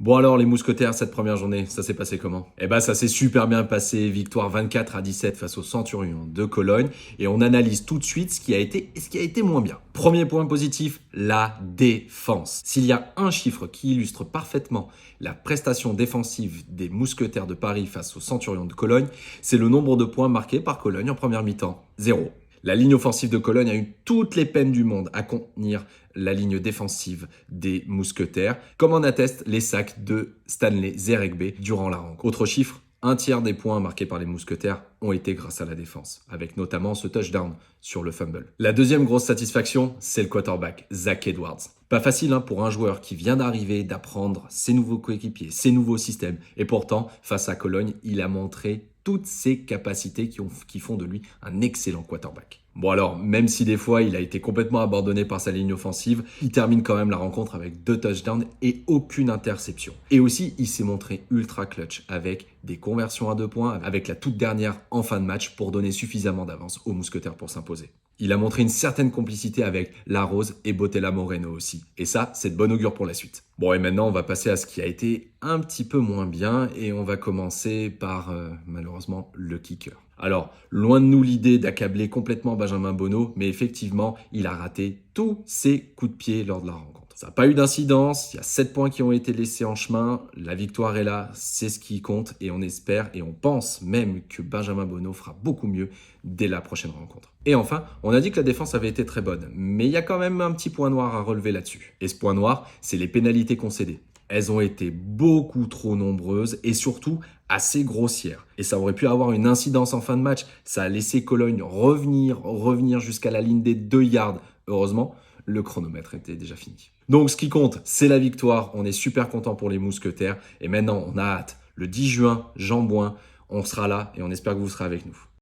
Bon alors les mousquetaires, cette première journée, ça s'est passé comment? Eh ben ça s'est super bien passé, victoire 24-17 face aux Centurions de Cologne, et on analyse tout de suite ce qui a été et ce qui a été moins bien. Premier point positif, la défense. S'il y a un chiffre qui illustre parfaitement la prestation défensive des mousquetaires de Paris face aux Centurions de Cologne, c'est le nombre de points marqués par Cologne en première mi-temps, 0. La ligne offensive de Cologne a eu toutes les peines du monde à contenir la ligne défensive des mousquetaires, comme en attestent les sacs de Stanley Zeregbe durant la rencontre. Autre chiffre, un tiers des points marqués par les mousquetaires ont été grâce à la défense, avec notamment ce touchdown sur le fumble. La deuxième grosse satisfaction, c'est le quarterback, Zach Edwards. Pas facile pour un joueur qui vient d'arriver, d'apprendre ses nouveaux coéquipiers, ses nouveaux systèmes, et pourtant, face à Cologne, il a montré toutes ses capacités qui font de lui un excellent quarterback. Bon alors, même si des fois il a été complètement abandonné par sa ligne offensive, il termine quand même la rencontre avec 2 touchdowns et aucune interception. Et aussi, il s'est montré ultra clutch avec des conversions à 2 points, avec la toute dernière en fin de match pour donner suffisamment d'avance aux mousquetaires pour s'imposer. Il a montré une certaine complicité avec Larose et Botella Moreno aussi. Et ça, c'est de bon augure pour la suite. Bon, et maintenant, on va passer à ce qui a été un petit peu moins bien. Et on va commencer par, malheureusement, le kicker. Alors, loin de nous l'idée d'accabler complètement Benjamin Bonneau, mais effectivement, il a raté tous ses coups de pied lors de la rencontre. Ça n'a pas eu d'incidence, il y a 7 points qui ont été laissés en chemin, la victoire est là, c'est ce qui compte et on espère et on pense même que Benjamin Bonneau fera beaucoup mieux dès la prochaine rencontre. Et enfin, on a dit que la défense avait été très bonne, mais il y a quand même un petit point noir à relever là-dessus. Et ce point noir, c'est les pénalités concédées. Elles ont été beaucoup trop nombreuses et surtout assez grossières. Et ça aurait pu avoir une incidence en fin de match. Ça a laissé Cologne revenir jusqu'à la ligne des 2 yards. Heureusement, le chronomètre était déjà fini. Donc ce qui compte, c'est la victoire. On est super content pour les mousquetaires. Et maintenant, on a hâte. Le 10 juin, Jean Bouin, on sera là et on espère que vous serez avec nous.